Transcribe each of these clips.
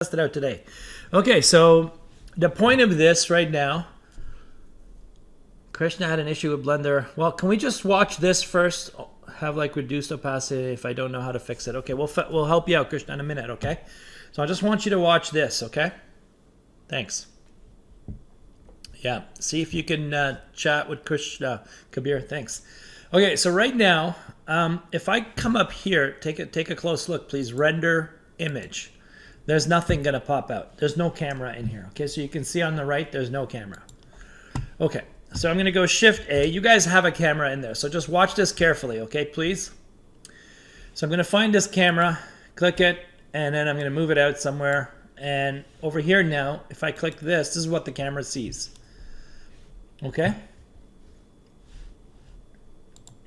Test it out today. Okay, so the point of this right now, Krishna had an issue with Blender. Well, can we just watch this first? Have like reduced opacity if I don't know how to fix it. Okay, we'll help you out, Krishna, in a minute, okay? So I just want you to watch this, okay? Thanks. Yeah, see if you can chat with Krishna, Kabir, thanks. Okay, so right now, if I come up here, take a close look, please. Render image. There's nothing gonna pop out. There's no camera in here. Okay, so you can see on the right, there's no camera. Okay, so I'm gonna go Shift A. You guys have a camera in there, so just watch this carefully, okay, please? So I'm gonna find this camera, click it, and then I'm gonna move it out somewhere. And over here now, if I click this is what the camera sees. Okay?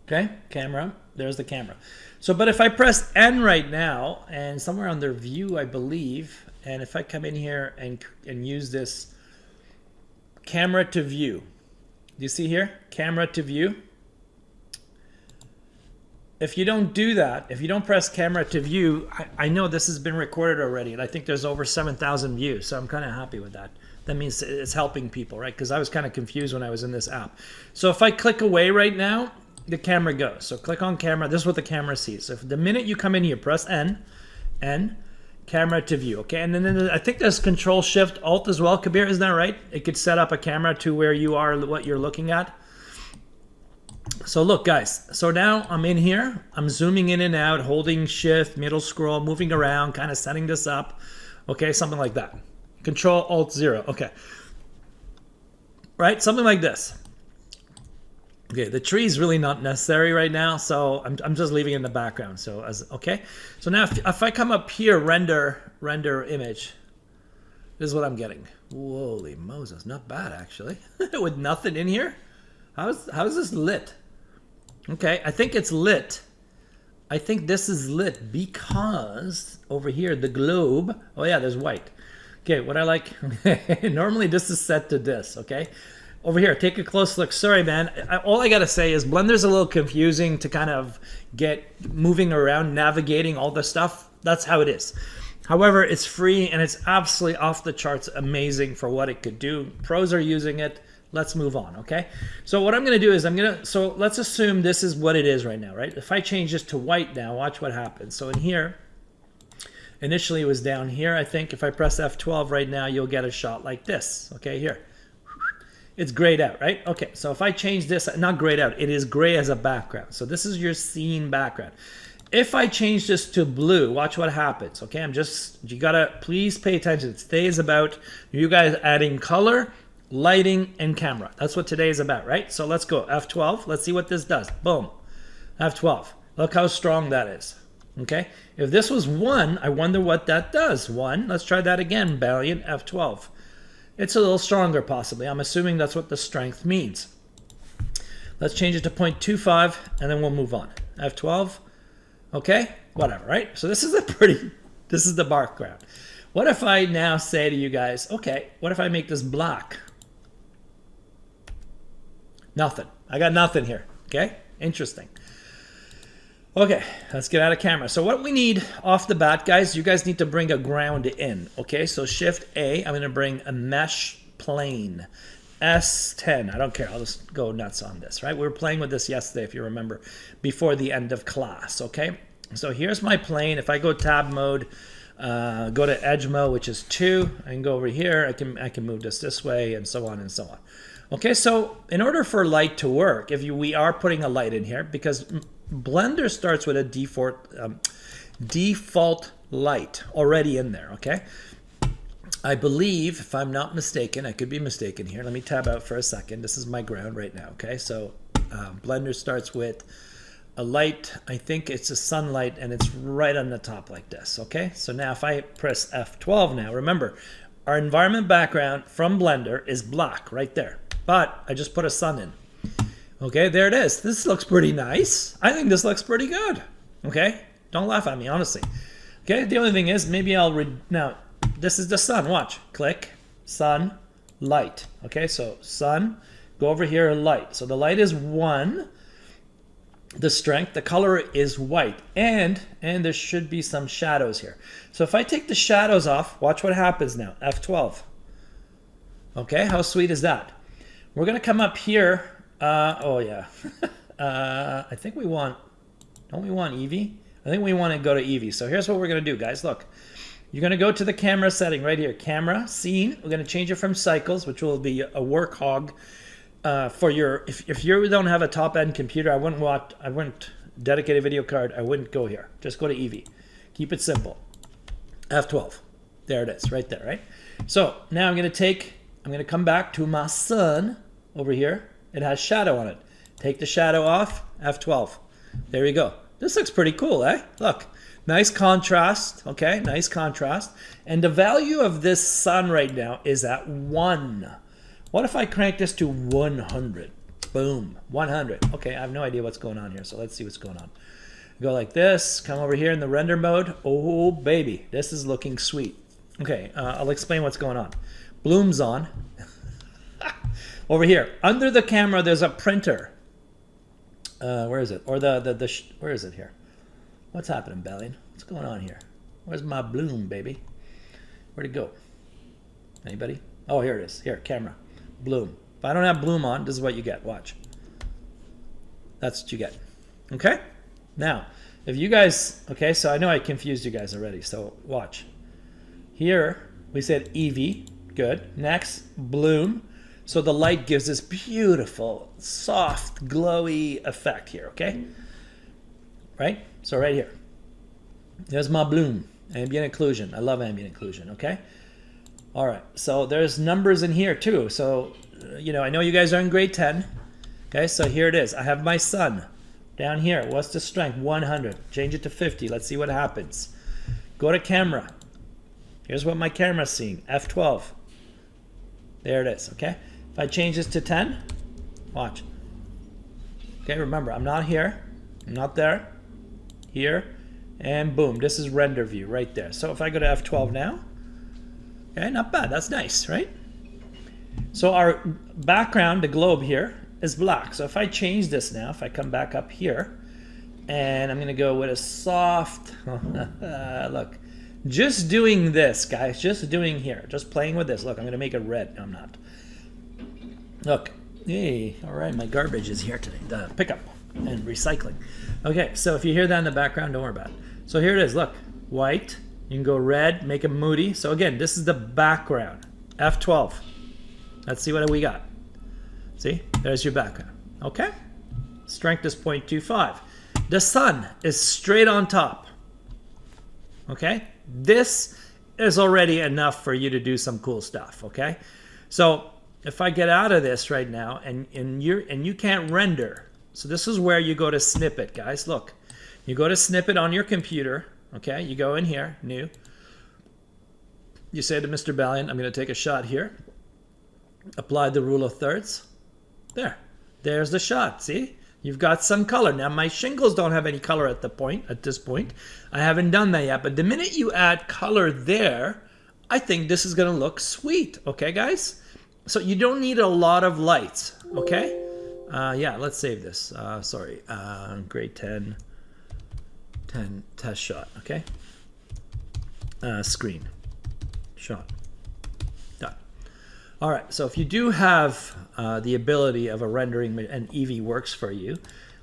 Okay, camera, there's the camera. So, but if I press N right now, and somewhere under view, I believe, and if I come in here and use this camera to view, do you see here? Camera to view. If you don't do that, if you don't press camera to view, I know this has been recorded already, and I think there's over 7,000 views, so I'm kind of happy with that. That means it's helping people, right? Because I was kind of confused when I was in this app. So if I click away right now, the camera goes. So click on camera. This is what the camera sees. So if the minute you come in here, press N, camera to view. Okay, and then I think there's Control Shift Alt as well. Kabir, isn't that right? It could set up a camera to where you are, what you're looking at. So look, guys. So now I'm in here. I'm zooming in and out, holding Shift, middle scroll, moving around, kind of setting this up. Okay, something like that. Control Alt 0. Okay, right, something like this. Okay, the tree is really not necessary right now, so I'm just leaving it in the background. So okay, so now if I come up here, render image, this is what I'm getting. Holy Moses, not bad actually. With nothing in here. How is this lit? Okay, I think it's lit. I think this is lit because over here the globe. Oh yeah, there's white. Okay, what I like. Normally this is set to this. Okay. Over here, take a close look. Sorry, man. All I gotta say is Blender's a little confusing to kind of get moving around, navigating all the stuff. That's how it is. However, it's free and it's absolutely off the charts amazing for what it could do. Pros are using it. Let's move on, okay? So what I'm gonna do is so let's assume this is what it is right now, right? If I change this to white now, watch what happens. So in here, initially it was down here, I think. If I press F12 right now, you'll get a shot like this, okay, here. It's grayed out, right? Okay, so if I change this, not grayed out, it is gray as a background. So this is your scene background. If I change this to blue, watch what happens, okay? You gotta, please pay attention. Today is about you guys adding color, lighting, and camera. That's what today is about, right? So let's go, F12, let's see what this does. Boom, F12. Look how strong that is, okay? If this was 1, I wonder what that does. 1, let's try that again, Valiant, F12. It's a little stronger possibly. I'm assuming that's what the strength means. Let's change it to 0.25 and then we'll move on. F12, okay, whatever, right? So this is this is the background. What if I now say to you guys, okay, what if I make this black? Nothing, I got nothing here, okay? Interesting. Okay, let's get out of camera. So what we need off the bat, guys, you guys need to bring a ground in, okay? So Shift A, I'm gonna bring a mesh plane, S10, I don't care, I'll just go nuts on this, right? We were playing with this yesterday, if you remember, before the end of class, okay? So here's my plane. If I go tab mode, go to edge mode, which is 2, I can go over here, I can move this way, and so on and so on. Okay, so in order for light to work, we are putting a light in here, because Blender starts with a default light already in there, okay? I believe, if I'm not mistaken, I could be mistaken here. Let me tab out for a second. This is my ground right now, okay? So Blender starts with a light. I think it's a sunlight, and it's right on the top like this, okay? So now if I press F12 now, remember, our environment background from Blender is black right there. But I just put a sun in. Okay, there it is. This looks pretty nice. I think this looks pretty good. Okay, don't laugh at me, honestly. Okay, the only thing is maybe now this is the sun. Watch, click, sun, light. Okay, so sun, go over here, light. So the light is 1. the strength, the color is white, and there should be some shadows here. So if I take the shadows off, watch what happens now. F12. Okay, how sweet is that? We're gonna come up here. Oh yeah. I think we want, don't we want Eevee? I think we want to go to Eevee. So here's what we're gonna do, guys. Look, you're gonna go to the camera setting right here, camera, scene. We're gonna change it from cycles, which will be a work hog. For your, if you don't have a top-end computer, I wouldn't dedicate a video card, I wouldn't go here. Just go to Eevee. Keep it simple. F12. There it is, right there, right? So now I'm gonna come back to my sun over here. It has shadow on it. Take the shadow off, F12. There you go. This looks pretty cool, eh? Look, nice contrast, okay? Nice contrast. And the value of this sun right now is at 1. What if I crank this to 100? Boom, 100. Okay, I have no idea what's going on here, so let's see what's going on. Go like this, come over here in the render mode. Oh, baby, this is looking sweet. Okay, I'll explain what's going on. Bloom's on. Over here, under the camera, there's a printer. Where is it? Or where is it here? What's happening, Bellion? What's going on here? Where's my bloom, baby? Where'd it go? Anybody? Oh, here it is. Here, camera. Bloom. If I don't have bloom on, this is what you get. Watch. That's what you get. Okay? Now, if you guys, okay, so I know I confused you guys already, so watch. Here, we said Eevee. Good. Next, bloom. So the light gives this beautiful, soft, glowy effect here, okay? Right? So right here. There's my bloom. Ambient occlusion. I love ambient occlusion, okay? All right, so there's numbers in here too. So, you know, I know you guys are in grade 10. Okay, so here it is. I have my sun down here. What's the strength? 100. Change it to 50. Let's see what happens. Go to camera. Here's what my camera's seeing. F12. There it is, okay? If I change this to 10, watch. Okay, remember, I'm not here. I'm not there. Here. And boom, this is render view right there. So if I go to F12 now, okay, not bad. That's nice, right? So our background, the globe here, is black. So if I change this now, if I come back up here, and I'm going to go with a soft, look, just doing this, guys, just doing here, just playing with this. Look, I'm going to make it red. No, I'm not. Look, hey, all right, my garbage is here today, the pickup and recycling. Okay, so if you hear that in the background, don't worry about it. So here it is, look, white. You can go red, make it moody. So again, this is the background. F12. Let's see what we got. See, there's your background. Okay? Strength is 0.25. The sun is straight on top. Okay? This is already enough for you to do some cool stuff. Okay? So if I get out of this right now and you can't render, so this is where you go to snippet, guys. Look, you go to snippet on your computer. Okay, you go in here, new. You say to Mr. Bellion, I'm going to take a shot here. Apply the rule of thirds. There. There's the shot. See? You've got some color. Now, my shingles don't have any color at this point. I haven't done that yet. But the minute you add color there, I think this is going to look sweet. Okay, guys? So you don't need a lot of lights. Okay? Yeah, let's save this. Sorry. Grade 10 test shot. Okay? Screen. Shot. Done. All right, so if you do have the ability of a rendering and Eevee works for you,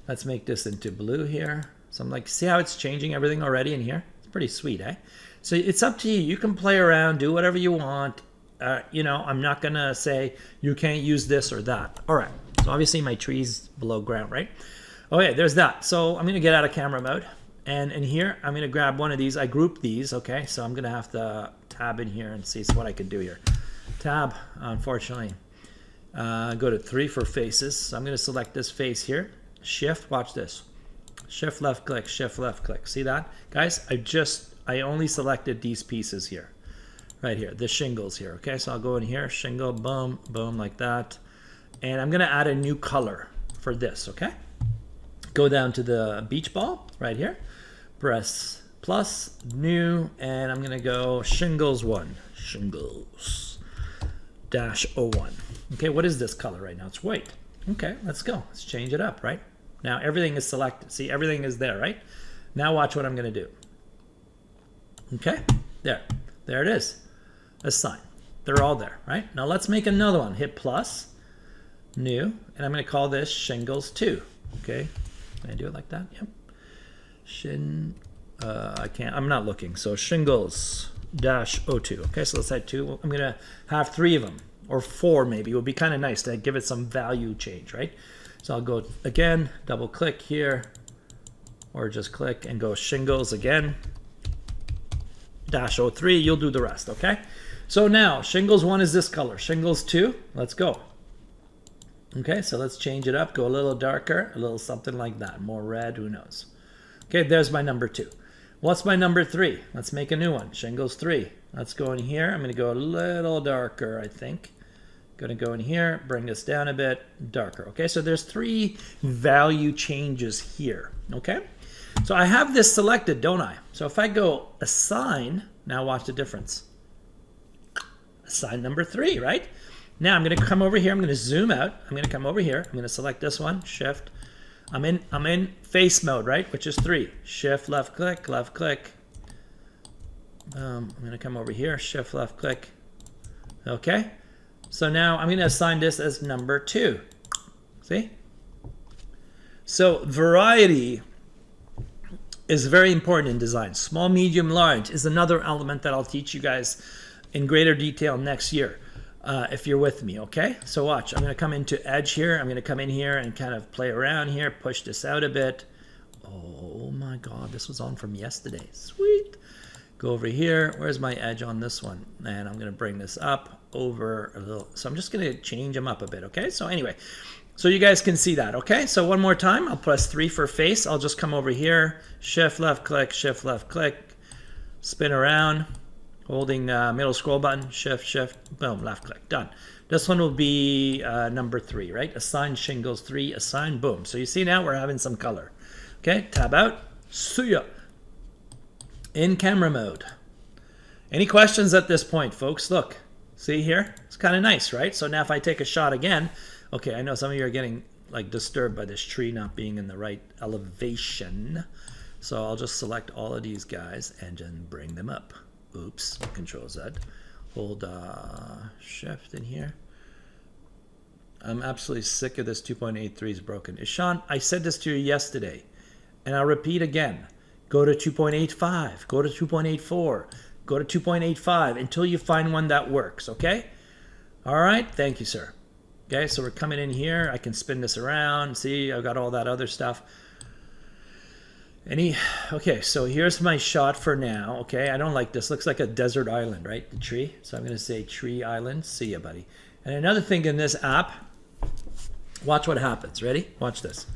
let's make this into blue here. So I'm like, see how it's changing everything already in here? It's pretty sweet, eh? So it's up to you. You can play around, do whatever you want. You know, I'm not going to say you can't use this or that. All right, so obviously my tree's below ground, right? Okay, there's that. So I'm going to get out of camera mode. And in here, I'm going to grab one of these. I grouped these, okay? So I'm going to have to tab in here and see what I can do here. Tab, unfortunately. Go to 3 for faces. So I'm going to select this face here. Shift, watch this. Shift left click, shift left click. See that? Guys, I only selected these pieces here. Right here, the shingles here, okay? So I'll go in here, shingle, boom, boom, like that. And I'm going to add a new color for this, okay? Go down to the beach ball right here. Press plus, new, and I'm going to go shingles 1. Shingles dash 01. Okay, what is this color right now? It's white. Okay, let's go. Let's change it up, right? Now everything is selected. See, everything is there, right? Now watch what I'm going to do. Okay, there it is. Assign. They're all there, right? Now let's make another one. Hit plus, new, and I'm going to call this shingles 2. Okay, can I do it like that? Yep. I can't. I'm not looking. So shingles dash 02. Okay, so let's add 2. I'm going to have 3 of them, or 4 maybe. It would be kind of nice to give it some value change, right? So I'll go again, double click here, or just click and go shingles again. Dash 03, you'll do the rest, okay? So now, shingles 1 is this color. Shingles 2, let's go. Okay, so let's change it up. Go a little darker, a little something like that. More red, who knows? Okay, there's my number 2. What's my number 3? Let's make a new one. Shingles 3. Let's go in here. I'm going to go a little darker, I think. Going to go in here, bring this down a bit, darker. Okay, so there's 3 value changes here. Okay, so I have this selected, don't I? So if I go assign, now watch the difference. Assign number 3, right? Now I'm going to come over here. I'm going to zoom out. I'm going to come over here. I'm going to select this one. Shift. I'm in face mode, right? Which is 3. Shift left click, left click. I'm going to come over here. Shift left click. Okay. So now I'm going to assign this as number 2. See? So variety is very important in design. Small, medium, large is another element that I'll teach you guys in greater detail next year if you're with me, okay? So watch. I'm going to come into edge here. I'm going to come in here and kind of play around here, push this out a bit. Oh my God, this was on from yesterday. Sweet. Go over here. Where's my edge on this one? And I'm going to bring this up over a little. So I'm just going to change them up a bit, okay? So anyway, so you guys can see that, okay? So one more time, I'll press 3 for face. I'll just come over here, shift left click, spin around, holding middle scroll button, shift, boom, left click, done. This one will be number 3, right? Assign shingles 3, assign, boom. So you see now we're having some color. Okay, tab out, see ya. In camera mode. Any questions at this point, folks? Look, see here? It's kind of nice, right? So now if I take a shot again, okay, I know some of you are getting like disturbed by this tree not being in the right elevation. So I'll just select all of these guys and then bring them up. Oops, Control Z. Hold shift in here. I'm absolutely sick of this 2.83 is broken. Ishan, I said this to you yesterday, and I'll repeat again. Go to 2.85, go to 2.84, go to 2.85 until you find one that works, okay? All right, thank you, sir. Okay, so we're coming in here. I can spin this around. See, I've got all that other stuff. Okay, so here's my shot for now, okay? I don't like this. Looks like a desert island, right? The tree. So I'm going to say tree island. See ya, buddy. And another thing in this app, watch what happens. Ready? Watch this.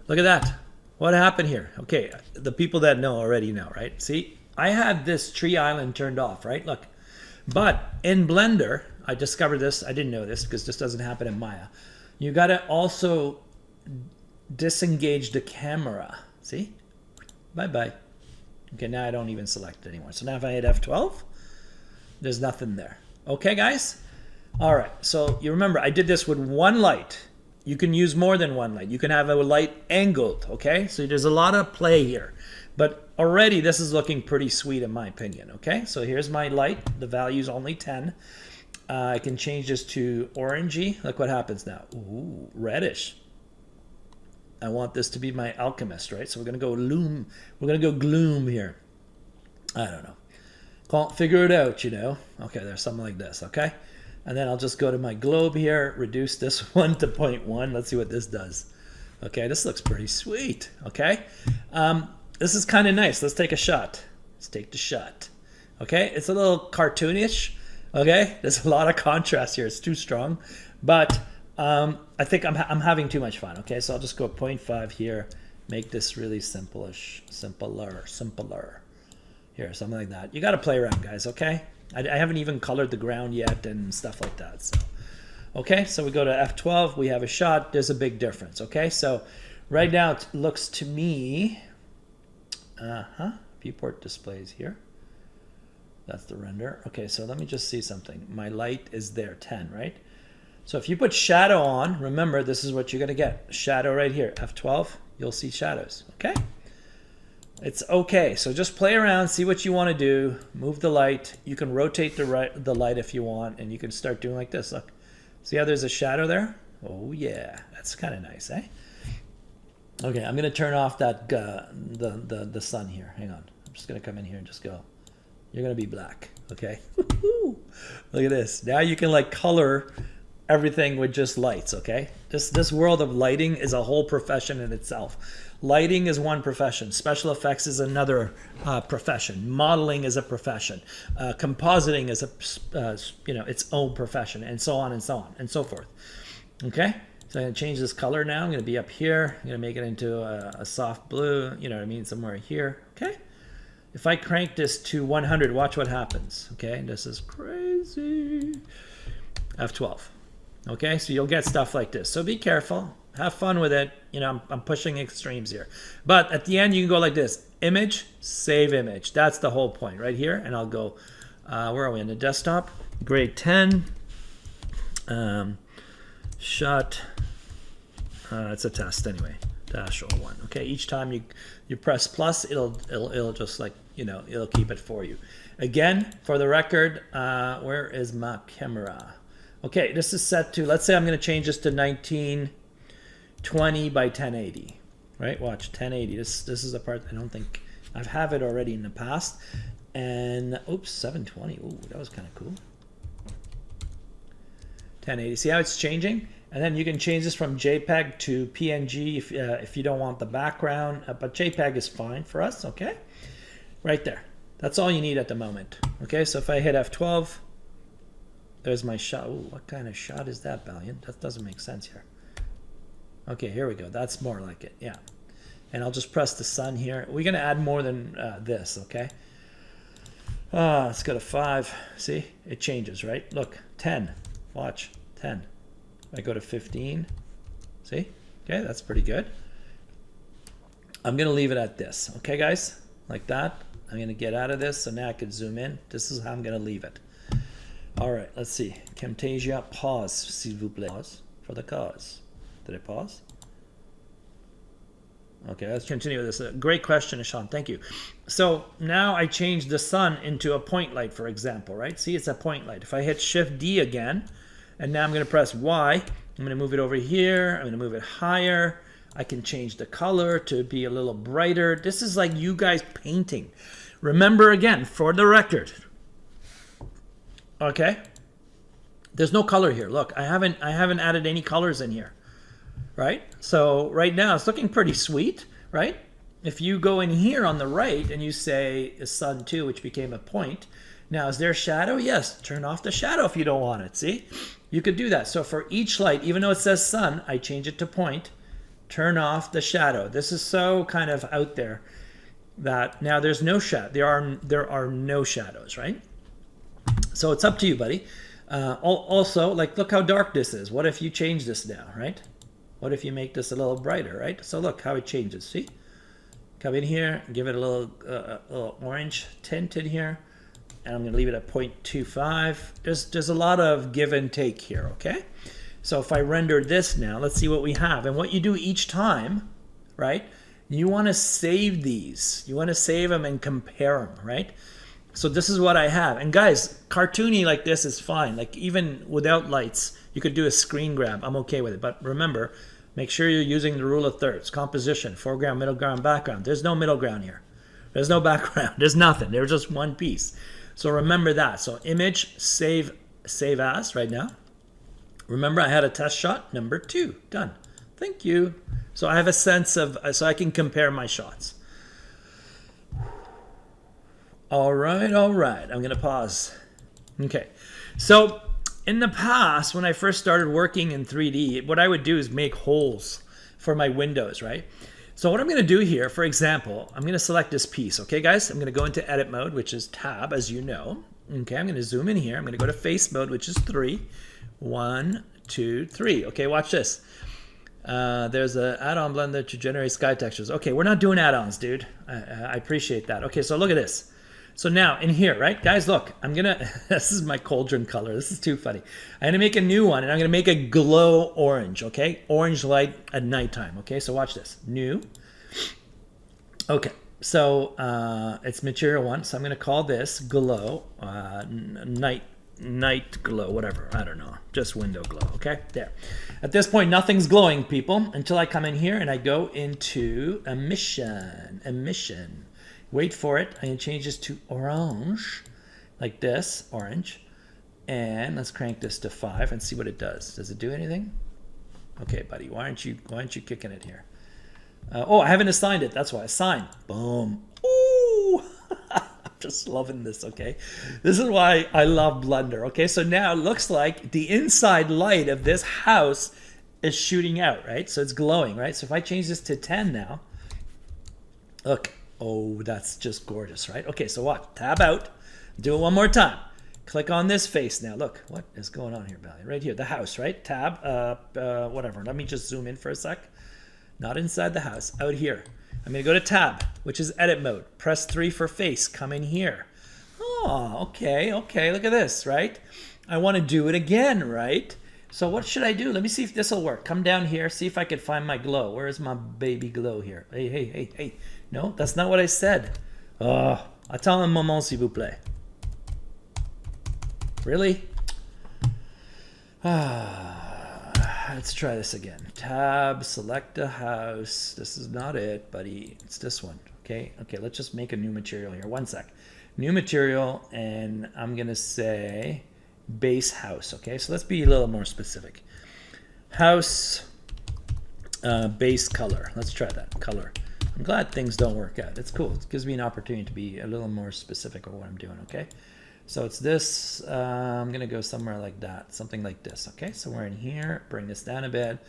Look at that. What happened here? Okay, the people that know already know, right? See, I had this tree island turned off, right? Look. But in Blender, I discovered this. I didn't know this because this doesn't happen in Maya. You got to also disengage the camera. See? Bye-bye. Okay, now I don't even select it anymore. So now if I hit F12, there's nothing there. Okay, guys? All right, so you remember I did this with one light. You can use more than one light. You can have a light angled, okay? So there's a lot of play here. But already this is looking pretty sweet in my opinion, okay? So here's my light. The value's only 10. I can change this to orangey. Look what happens now. Ooh, reddish. I want this to be my alchemist, right? So we're going to go loom. We're going to go gloom here. I don't know. Can't figure it out, you know. Okay, there's something like this, okay? And then I'll just go to my globe here, reduce this one to 0.1. Let's see what this does. Okay, this looks pretty sweet, okay? This is kind of nice. Let's take a shot. Let's take the shot. Okay, it's a little cartoonish, okay? There's a lot of contrast here. It's too strong. But I think I'm having too much fun, okay? So I'll just go 0.5 here, make this really simpler. Here, something like that. You got to play around, guys, okay? I haven't even colored the ground yet and stuff like that. So, okay, so we go to F12. We have a shot. There's a big difference, okay? So right now it looks to me, viewport displays here. That's the render. Okay, so let me just see something. My light is there, 10, right? So if you put shadow on, remember this is what you're going to get. Shadow right here, F12, you'll see shadows, okay? It's okay, so just play around, see what you want to do, move the light. You can rotate the light if you want, and you can start doing like this. Look, see how there's a shadow there? Oh yeah, that's kind of nice, eh? Okay, I'm going to turn off that the sun here. Hang on, I'm just going to come in here and just go. You're going to be black, okay? Look at this. Now you can like color everything with just lights, okay? This world of lighting is a whole profession in itself. Lighting is one profession. Special effects is another profession. Modeling is a profession. Compositing is its own profession, and so on and so on and so forth. Okay, so I'm gonna change this color now. I'm gonna be up here. I'm gonna make it into a soft blue. You know what I mean? Somewhere here. Okay. If I crank this to 100, watch what happens. Okay, this is crazy. F12. Okay, so you'll get stuff like this. So be careful. Have fun with it. You know, I'm pushing extremes here. But at the end, you can go like this. Image, save image. That's the whole point right here. And I'll go, where are we, in the desktop? Grade 10. Shot. It's a test anyway. -01. Okay, each time you press plus, it'll just like, you know, it'll keep it for you. Again, for the record, where is my camera? Okay, this is set to, let's say I'm going to change this to 1920 by 1080, right? Watch, 1080. This is the part I don't think I've have it already in the past. And oops, 720. Ooh, that was kind of cool. 1080. See how it's changing? And then you can change this from JPEG to PNG if you don't want the background, but JPEG is fine for us, okay? Right there. That's all you need at the moment. Okay, so if I hit F12, there's my shot. Ooh, what kind of shot is that, Valiant? That doesn't make sense here. Okay, here we go. That's more like it, yeah. And I'll just press the sun here. We're gonna add more than this, okay? Let's go to 5. See, it changes, right? Look, 10, watch, 10. I go to 15, see? Okay, that's pretty good. I'm gonna leave it at this, okay guys? Like that. I'm gonna get out of this, so now I can zoom in. This is how I'm gonna leave it. All right, let's see. Camtasia, pause, s'il vous plaît. Pause for the cause. Did I pause? Okay, let's continue with this. Great question, Ishan. Thank you. So now I changed the sun into a point light, for example, right? See, it's a point light. If I hit Shift D again, and now I'm going to press Y, I'm going to move it over here. I'm going to move it higher. I can change the color to be a little brighter. This is like you guys painting. Remember again, for the record, okay? There's no color here. Look, I haven't added any colors in here, right? So right now it's looking pretty sweet, right? If you go in here on the right and you say sun 2, which became a point, now is there shadow? Yes, turn off the shadow if you don't want it, see? You could do that. So for each light, even though it says sun, I change it to point, turn off the shadow. This is so kind of out there that now there's no shadow. There are no shadows, right? So it's up to you, buddy. Also, like, look how dark this is. What if you change this now, right? What if you make this a little brighter, right? So look how it changes, see? Come in here, give it a little orange tint in here, and I'm gonna leave it at 0.25. There's a lot of give and take here, okay? So if I render this now, let's see what we have. And what you do each time, right? You wanna save these. You wanna save them and compare them, right? So this is what I have. And guys, cartoony like this is fine. Like even without lights, you could do a screen grab. I'm okay with it. But remember, make sure you're using the rule of thirds. Composition, foreground, middle ground, background. There's no middle ground here. There's no background. There's nothing. There's just one piece. So remember that. So image, save as right now. Remember I had a test shot, number 2. Done. Thank you. So I have a sense of, so I can compare my shots. All right. I'm going to pause. Okay. So in the past, when I first started working in 3D, what I would do is make holes for my windows, right? So what I'm going to do here, for example, I'm going to select this piece. Okay, guys? I'm going to go into edit mode, which is tab, as you know. Okay, I'm going to zoom in here. I'm going to go to face mode, which is 3. 1, 2, 3. Okay, watch this. There's an add-on blender to generate sky textures. Okay, we're not doing add-ons, dude. I appreciate that. Okay, so look at this. So now in here, right, guys, look, I'm gonna, this is my cauldron color. This is too funny. I'm gonna make a new one and I'm gonna make a glow orange, okay? Orange light at nighttime, okay? So watch this, new. Okay, so it's material one. So I'm gonna call this glow, night glow, whatever, I don't know, just window glow, okay? There. At this point, nothing's glowing, people, until I come in here and I go into emission. Wait for it. I'm gonna change this to orange, like this, orange. And let's crank this to 5 and see what it does. Does it do anything? Okay, buddy, why aren't you kicking it here? Oh, I haven't assigned it. That's why. Assign. Boom. Ooh. I'm just loving this, okay? This is why I love Blender, okay? So now it looks like the inside light of this house is shooting out, right? So it's glowing, right? So if I change this to 10 now, look. Oh, that's just gorgeous, right? Okay, so watch. Tab out. Do it one more time. Click on this face now. Look, what is going on here, Belly? Right here, the house, right? Tab, whatever. Let me just zoom in for a sec. Not inside the house, out here. I'm gonna go to tab, which is edit mode. Press 3 for face, come in here. Oh, okay, look at this, right? I wanna do it again, right? So what should I do? Let me see if this will work. Come down here, see if I can find my glow. Where is my baby glow here? Hey. No, that's not what I said. Attends un moment, s'il vous plaît. Really? Let's try this again. Tab, select a house. This is not it, buddy. It's this one. Okay, let's just make a new material here. One sec. New material, and I'm gonna say base house. Okay, so let's be a little more specific. House, base color. Let's try that, color. I'm glad things don't work out. It's cool. It gives me an opportunity to be a little more specific of what I'm doing, okay? So it's this, I'm gonna go somewhere like that, something like this, okay? So we're in here, bring this down a bit,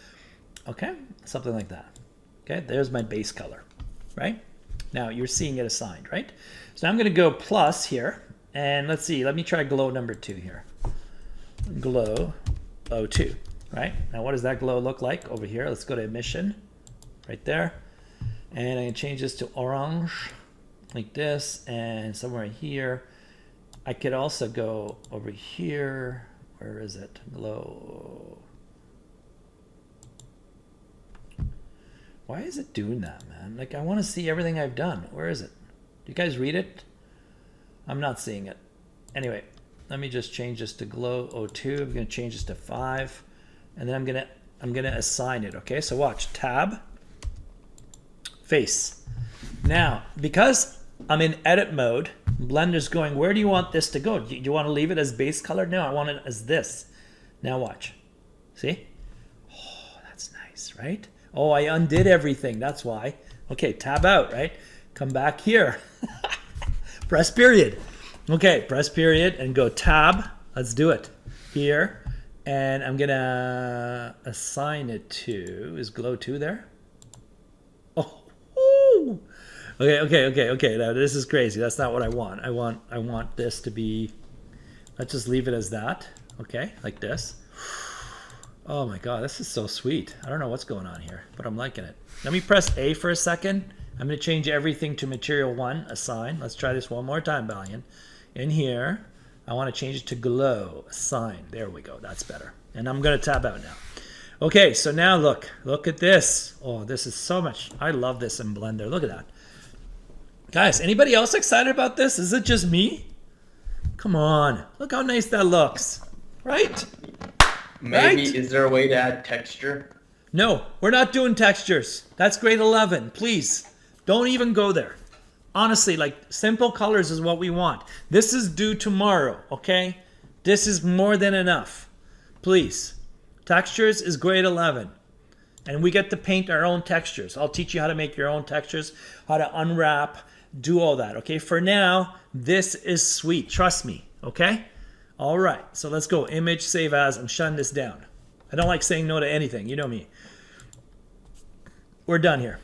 okay? Something like that, okay? There's my base color, right? Now you're seeing it assigned, right? So I'm gonna go plus here, and let's see, let me try glow number 2 here. Glow 02, right? Now what does that glow look like over here? Let's go to emission, right there. And I can change this to orange, like this, and somewhere here. I could also go over here. Where is it? Glow. Why is it doing that, man? Like, I want to see everything I've done. Where is it? Do you guys read it? I'm not seeing it. Anyway, let me just change this to glow 02. I'm going to change this to 5, and then I'm gonna assign it. Okay, so watch. Tab. Face. Now, because I'm in edit mode, Blender's going, where do you want this to go? Do you want to leave it as base color? No, I want it as this. Now watch. See? Oh, that's nice, right? Oh, I undid everything. That's why. Okay, tab out, right? Come back here. Press period. Okay, press period and go tab. Let's do it. Here. And I'm going to assign it to, is glow 2 there? Okay. Now this is crazy. That's not what I want. I want this to be, let's just leave it as that. Okay, like this. Oh my God, this is so sweet. I don't know what's going on here, but I'm liking it. Let me press A for a second. I'm gonna change everything to material 1, assign. Let's try this one more time, Valiant. In here, I wanna change it to glow, assign. There we go, that's better. And I'm gonna tab out now. Okay, so now look at this. Oh, this is so much. I love this in Blender. Look at that. Guys, anybody else excited about this? Is it just me? Come on, look how nice that looks, right? Maybe, right? Is there a way to add texture? No, we're not doing textures. That's grade 11, please. Don't even go there. Honestly, like, simple colors is what we want. This is due tomorrow, okay? This is more than enough. Please. Textures is grade 11. And we get to paint our own textures. I'll teach you how to make your own textures, how to unwrap, do all that, okay? For now, this is sweet. Trust me, okay? All right, so let's go. Image, save as, and shut this down. I don't like saying no to anything. You know me. We're done here.